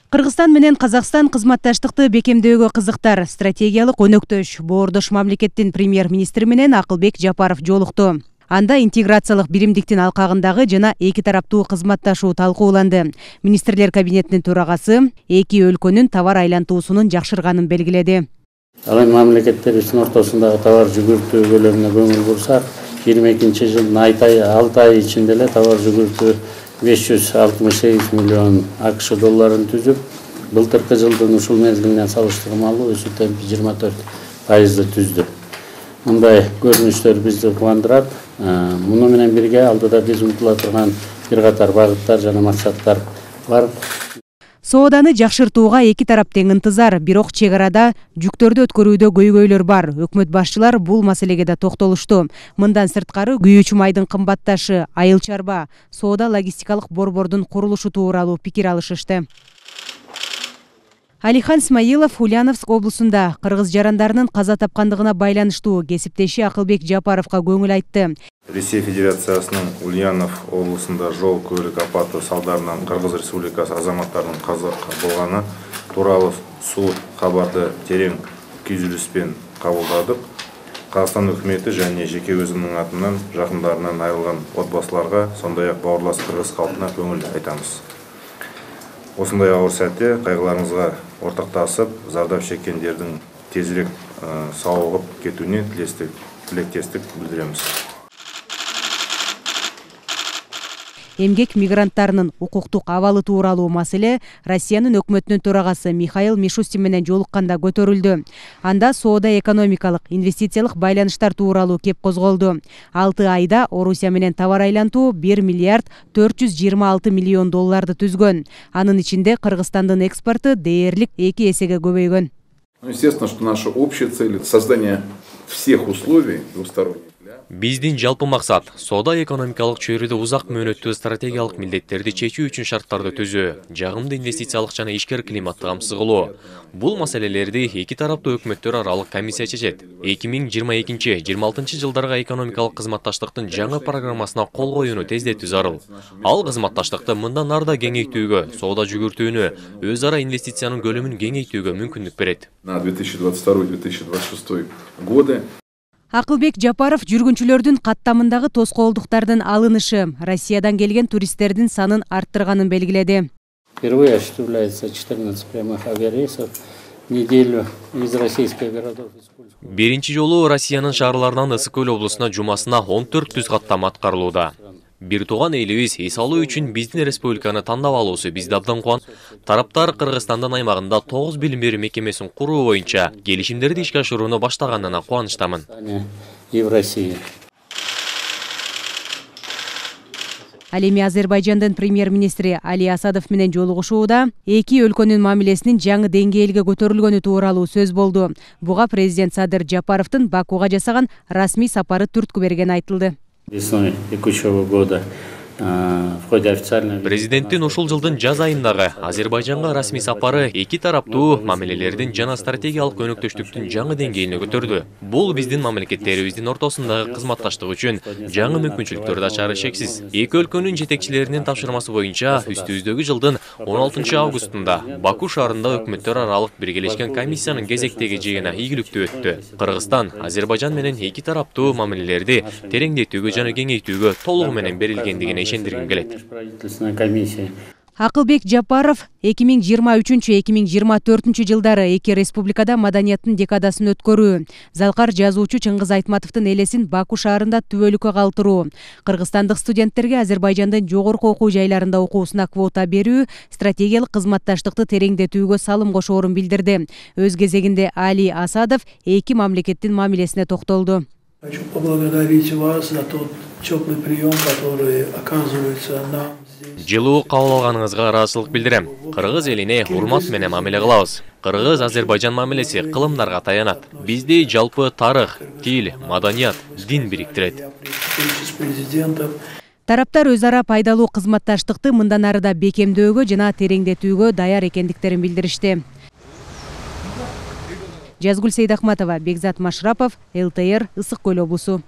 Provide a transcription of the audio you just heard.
Кыргызстан менен Казакстан кызматташтыкты бекемдөөгө кызыктар. Стратегиялык өнөктөш боордош мамлекеттин премьер-министри менен Акылбек Жапаров жолукту. Анда интеграциялык биримдиктин алкагындагы жана эки тараптуу кызматташуу талкууланды. Министрлер кабинетинин төрагасы эки өлкөнүн товар айлантуусунун жакшырганын белгиледи. Ал эми мамлекеттерибиздин ортосундагы товар жүгүртүү көлөмүнө көңүл бурсак, 22-жылдын 6 ай ичинде эле товар жүгүртүү 568 миллион АКШ долларын түзүп, былтыркы жылдын ушул мезгилинен салыштырмалуу өсүү темпи 24% түздү. Мындай көрүнүштөр бизди кубандырат. Муну менен бирге алдыда биз умтула турган бир катар багыттар жана максаттар бар. Сооданы жакшыртууга эки тарап тең ынтызар, бирок чек арада жүктөрдү өткөрүүдө көйгөйлөр бар. Өкмөт башчылар бул маселеге да токтолушту. Мындан сырткары күйүүчү майдын кымбатташы, айыл чарба, соода логистикалык борбордун курулушу тууралуу пикир алышышты. Алихан Смаилов Ульяновск облусунда кыргыз жарандарынын каза тапкандыгына байланыштуу кесиптеши Акылбек Жапаровго көңүл айтты. Ресей Федерациясынын Ульянов облусунда жол көлүк апаты салдарынан Кыргыз Республикасы азаматтарынын каза болгону тууралуу суу кабарды терең күйзүлүшпен кабылдадык. Казакстан өкмөтү және жеке өзүмдүн атынан жакындарынан айрылган отбасыларга, сондай ак бауырлас кыргыз калкына көңүл айтабыз. Осындай ауыр сәтте кайгыларыңызга ортакташып, зардап шеккендердин тезирээк сауыгып кетүүнү тилектестик билдиремиз. Эмгек мигранттарынын укуктук абалы тууралуу маселе Россиянын өкмөтүнүн төрагасы Михаил Мишустин менен жолукканда көтөрүлдү. Анда соода экономикалык, инвестициялык байланыштар тууралуу кеп козголду. 6 айда Орусия менен товар айлантуу 1 миллиард 426 миллион долларды түзгөн. Анын ичинде Кыргызстандын экспорту дээрлик 2 эсеге көбөйгөн. Естественно, что наша общая цель — создание всех условий двусторонних. Биздин жалпы максат соода экономикалык чөйрөдө узак мөөнөттүү стратегиялык милдеттерди чечүү үчүн шарттарды түзүү, жагымды инвестициялык жана ишкер климатты камсыз кылуу. Бул маселелерди эки тараптуу өкмөттөр аралык комиссия чечет. 2022-26 жылдарга экономикалык кызматташтыктын жаңы программасына кол коюуну тездетүү зарыл. Ал кызматташтыкты мындан ары да кеңейтүүгө, соода жүгүртүүнү, өз ара инвестициянын көлөмүн кеңейтүүгө мүмкүндүк берет. На 2022-2026 годы Акылбек Жапаров жүргүнчүлөрдүн каттамындагы тоскоолдуктардын алынышы, Россиядан келген туристтердин санын арттырганын белгиледи. Впервые осуществляется 14 прямых авиарейсов в неделю из российских городов. Биринчи жолу Россиянын шаарларынан Ысык Көл облусуна жумасына 14 түз каттама аткарылууда. Бир тууган элибиз эс алуу үчүн биздин республиканы тандап алуусу бизди абдан кубан. Тараптар Кыргызстандын аймагында 9 билим берүү мекемесин куруу боюнча келишимдерди ишке ашырууну баштаганына кубанычтамын. Ал эми Азербайжандын премьер-министри Али Асадов менен жолугушууда эки өлкөнүн мамилесинин жаңы деңгээлге көтөрүлгөнү тууралуу сөз болду. Буга президент Садыр Жапаровдун Бакуга жасаган расмий сапары түрткү бергени айтылды. Весной текущего года в ходе официального... Президенттин ушул жылдын жаз айындагы Азербайжанга расмий сапары эки тараптуу мамилелердин жана стратегиялык өнөктөштүктүн жаңы деңгээлине көтөрдү. Бул биздин мамлекеттерибиздин ортосундагы кызматташтык үчүн жаңы мүмкүнчүлүктөрдү ачары шексиз. Эки өлкөнүн жетекчилеринин тапшырмасы боюнча үстүбүздөгү жылдын 16 августунда Баку шаарында өкмөттөр аралык биргелешкен комиссиянын кезектеги жыйыны ийгиликтүү өттү. Кыргызстан, Азербайжан менен эки тараптуу мамилелерди тереңдетүүгө жана кеңейтүүгө толугу менен берилгендигине ишендиргим келет. Акылбек Жапаров 2023-2024 жылдары эки республикада маданияттын декадасын өткөрүү, залкар жазуучу Чыңгыз Айтматовдун элесин Баку шаарында түбөлүккө калтыруу, кыргызстандык студенттерге Азербайжандын жогорку окуу жайларында окуусуна квота берүү, стратегиялык кызматташтыкты тереңдетүүгө салым кошоорун билдирди. Өз кезегинде Али Асадов эки мамлекеттин мамилесине токтолду. Хочу поблагодарить вас за тот теплый прием, который оказывается нам здесь. Жылуу кабыл алганыңызга ыраазычылык билдирем. Кыргыз элине урмат менен мамиле кылабыз. Кыргыз-Азербайжан мамилеси кылымдарга таянат. Бизди жалпы тарых, тил, маданият, дин бириктирет. Тараптар өз ара пайдалуу кызматташтыкты мындан ары да бекемдөөгө жана тереңдетүүгө даяр экендиктерин билдиришти. Жазгүл Сейдахматова, Бекзат Машрапов, ЛТР, Ысык Көл облусу.